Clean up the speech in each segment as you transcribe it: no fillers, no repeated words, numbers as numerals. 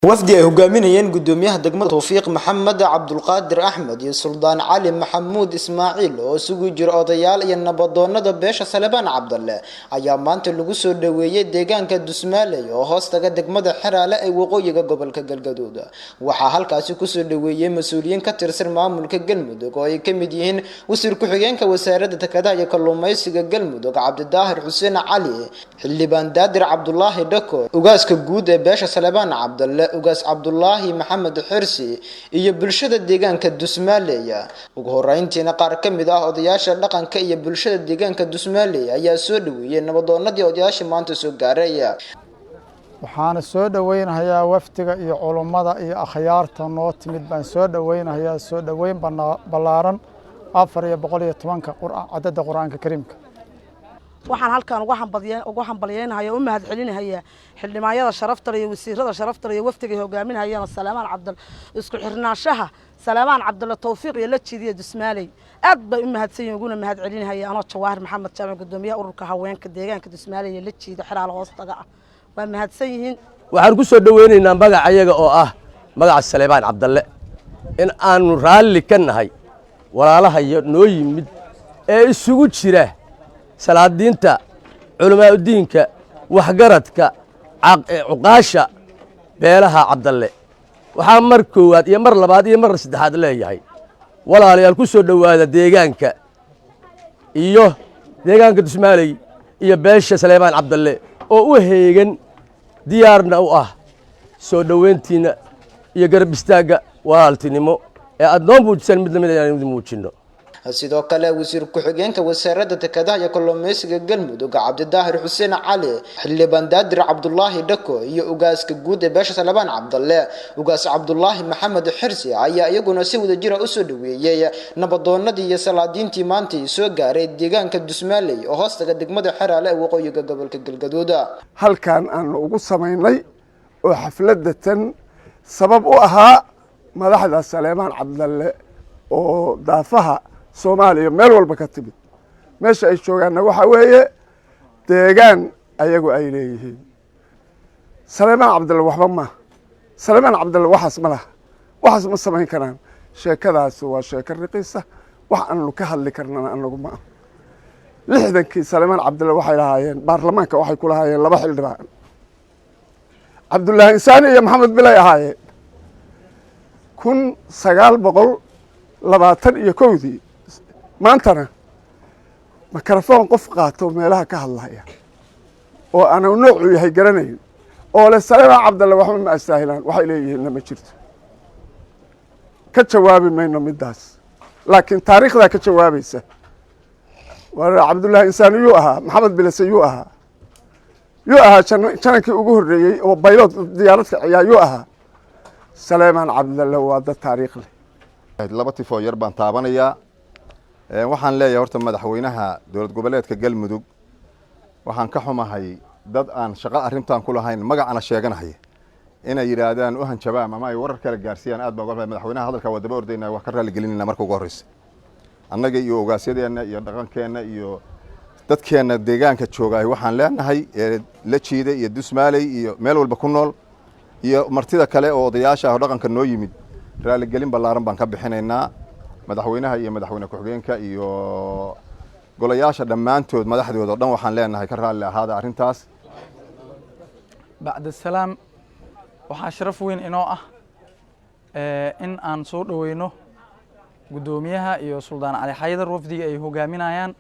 وفدي هجامينيين قدوميها دقمة توفيق محمد عبد القادر أحمد يسلطان علي محمود إسماعيل وسوق جرأضيال ينبضون دبيش سلبان عبد الله أيام أنت اللي قصوا دوية دجان كدسمالي وهاست دقمة حرالة وقوي قبل كجلجدودة وحال كاسو قصوا دوية مسؤولين كترسل معمول كجلمود وقوي كمديين وسير كحيان كوسارة تكذا يكلم ميس كجلمود عبد الداهر حسين علي اللي بندادر عبد الله دكو وقاس كجود بيش سلبان عبد الله ugaas Cabdullaahi Maxamed Xirsi iyo bulshada deegaanka Dusmaaleya ugu horeyntiina qaar ka mid ah odayaasha dhaqanka iyo bulshada deegaanka Dusmaaleya ayaa soo dhaweeyay nabadoonnadii odayaasha maanta soo gaaraya waxaan soo dhaweynayaa waftiga iyo culimada iyo akhyaarta noo timid baan soo dhaweynayaa soo dhaweyn balaaran 410 quraan cadada quraanka kariimka waxaan halkaan ugu hambalyeynaya u mahad celinayaa xildhibaanada sharafta iyo wasiirada sharafta iyo waftiga hogaaminayana Salaamaan Cabdul isku xirnaanshaha Salaamaan Cabdul Tawfiiq iyo la jiidiyo Dusmaaley aad bay u mahadsan yihiin uguna mahad celinaya anoo Jawaahir Maxamed Jaamac gudoomiyaha ururka haweenka deegaanka Dusmaaley la jiido xiraal hoostaga ah waa mahadsan yihiin waxaan ku soo dhaweynaynaa magac ayaga oo ah magaca Salaamaan Cabdul in aanu raali ka nahay walaalaha iyo noo yimid ee isugu jira salaadiinta culimada diinka waxgaradka cuqaasha beelaha Cabdalle waxa mar koowaad iyo mar labaad iyo mar saddexaad leeyahay walaalayaal ku soo dhawaada deegaanka Dusmaaley iyo beesha Salaamaan Cabdalle oo u heegan diyaarna u ah soo dhaweyntiina iyo garab istaaga walaaltinimo ee aad noo muujisan mid lamid ah inaan muujino sidoo kale wasiir ku-xigeenka wasaaradda dekedaha iyo kalluumaysiga galmudug Cabdidaahir Xuseen Cali xildhibaan Daadir Cabdullaahi Dako iyo ugaaska guud ee beesha Salaamaan Cabdalle ugaas Cabdullaahi Maxamed Xirsi ayaa iyaguna si wada jir ah u soo dhaweeyay nabadoonnadii iyo salaadiintii maanta soo gaaray deegaanka Dusmaaley oo hoostaga degmada Xaraale ee waqooyiga gobolka Galgaduud halkaan aan ugu sameynay oo xafladatan sabab u ahaa madaxda Salaamaan Cabdalle oo daafaha Soomaaliya meel walba ka timid meesha ay joogaana waxa weeye deegaan ayagu ay leeyihiin Salaamaan Cabdalle waxba ma Salaamaan Cabdalle waxaas ma laha waxaas ma samayn karaan sheekadaas waa sheeko riqiisa wax aanu ka hadli karnaa anagu ma 60kii Salaamaan Cabdalle waxay lahaayeen baarlamaanka waxay ku lahaayeen laba xildhibaan Cabdullaahi Insaani iyo Maxamed Bilay ahaayeen 1921 maantana mikrafoon qof qaato meelaha ka hadlaya oo ana noocu yahay garanayn oo la Salaamaan Cabdalle waxba ma astaahilaan waxay leeyihiin ma jirto ka jawaabi mayno midaas laakiin taariikhda ka jawaabaysa waa Cabdullaahi Insaani yu aha Maxamed Bilase yu aha janankii ugu horeeyay oo baylot diyaaradka yu aha Salaamaan Cabdalle waa dad taariikh leh laba tifo yar baan taabanaya waxaan leeyahay horta madaxweynaha dowlad goboleedka Galmudug waxaan ka xumahay dad aan shaqo arintan ku lahayn magacana sheeganahay inay yiraahdaan u hanjabaan ama ay warar kala gaarsiiyaan aad baa golba madaxweynaha hadalka wadaba ordaynaa wax ka raali gelinayna marka ugu horeysa annaga iyo ogaasyadeenna iyo dhaqankeena iyo dadkeena deegaanka jooga waxaan leenahay la jiiday iyo Dusmaaley iyo meel walba ku nool iyo martida kale oo odayaasha dhaqanka noo yimid raali gelin balaaran baan ka bixinaynaa madaxweynaha iyo madaxweyne ku-xigeenka iyo golayaasha dhammaantood madaxdooda dhan waxaan leenahay ka raali ahaada arintaas bacda salaam waxa sharaf weyn inoo ah in aan soo dhaweyno gudoomiyaha iyo Suldaan Cali Xaydar wafdiga ay hogaaminayaan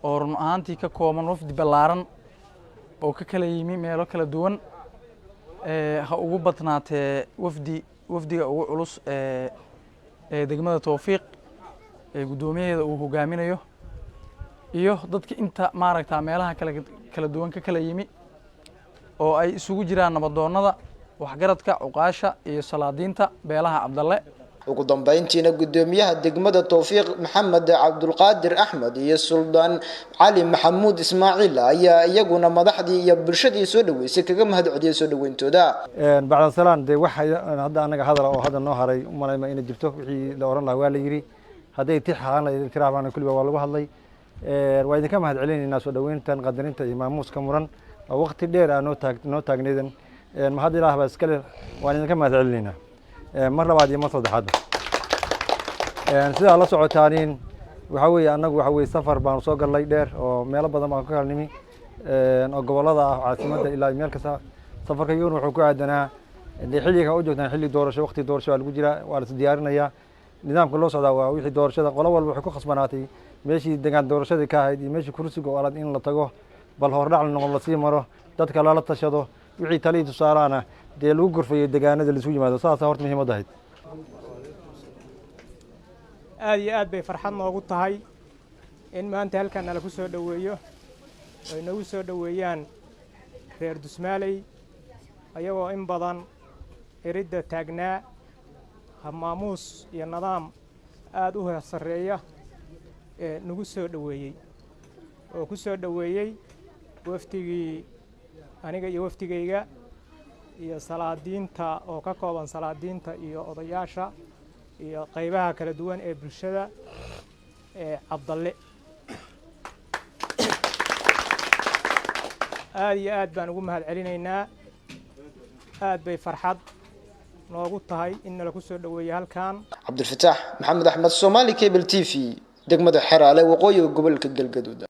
oo run ahaantii ka kooban wafdi balaaran oo ka kala yimi meelo kala duwan ha ugu badnaatee wafdiga ugu culus degmada Tawfiiq gudoomiyaheeda uu hogaaminayo iyo dadka inta maaragta meelaha kala duwan ka kala yimi oo ay isugu jiraan nabadoonnada waxgaradka cuqaasha iyo salaadiinta beelaha Cabdalle ugu dambeyntiina gudoomiyaha degmada Tawfiiq Maxamed Cabdulqaadir Axmed iyo Suldaan Cali Maxamuud Ismaaciil ayaa iyaguna madaxdii iyo bulshadii soo dhaweysay kaga mahad celiyay soo dhaweyntooda bacda salaan de waxa hadda anaga hadal oo hadda noo haray u malayma in jirto wixii la oran lahaa waa la yiri haday tixaan tiraabana kulli waa lagu hadlay waa idinka mahad celinaynaa soo dhaweyntan qadarinta iyo maamuuska muran oo waqti dheer aan noo taagneedan mahad ilaah baa iskale waan idinka mahad celinaynaa mar labaad iyo mar saddexaadba sidaa la socotaaniin waxaa weeye annagu waxaa weeye safar baanu soo gallay dheer oo meelo badan baan ka kala nimi oo gobollada ah caasimadda ilaa meel kasta safarka iyaguna wuxuu ku aadanaa xilliga u joogtaan xilli doorasho waqti doorasho waa lagu jiraa waa la is diyaarinayaa nidaamka loo socdaa waa wixii doorashada qolo walba waxay ku khasbanaatay meeshii degaan doorashadii ka ahayd iyo meeshii kursiga oo alad in la tago bal hordhac noqon lasii maro dadka lala tashado wixii talihii tusaalaana dee lagu gorfayo degaanada laisugu yimaado saasaa horta muhiimadda ahayd aad iyo aad bay farxad noogu tahay in maanta halkan nala ku soo dhoweeyo ay nagu soo dhoweeyaan reer Dusmaaley ayagoo in badan iridda taagnaa maamuus iyo nidaam aad u sarreeya nagu soo dhoweeyey oo ku soo dhoweeyey waftigii aniga iyo waftigayga iyo salaadiinta oo ka kooban salaadiinta iyo odayaasha iyo qaybaha kala duwan ee bulshada Cabdalle aad iyo aad baan ugu mahad celinaynaa aad bay farxad noogu tahay in nala ku soo dhoweeyo halkan Cabdulfataax Maxamed Axmed Somali Cable TV degmada Xeraale waqooyiga gobolka Galgaduud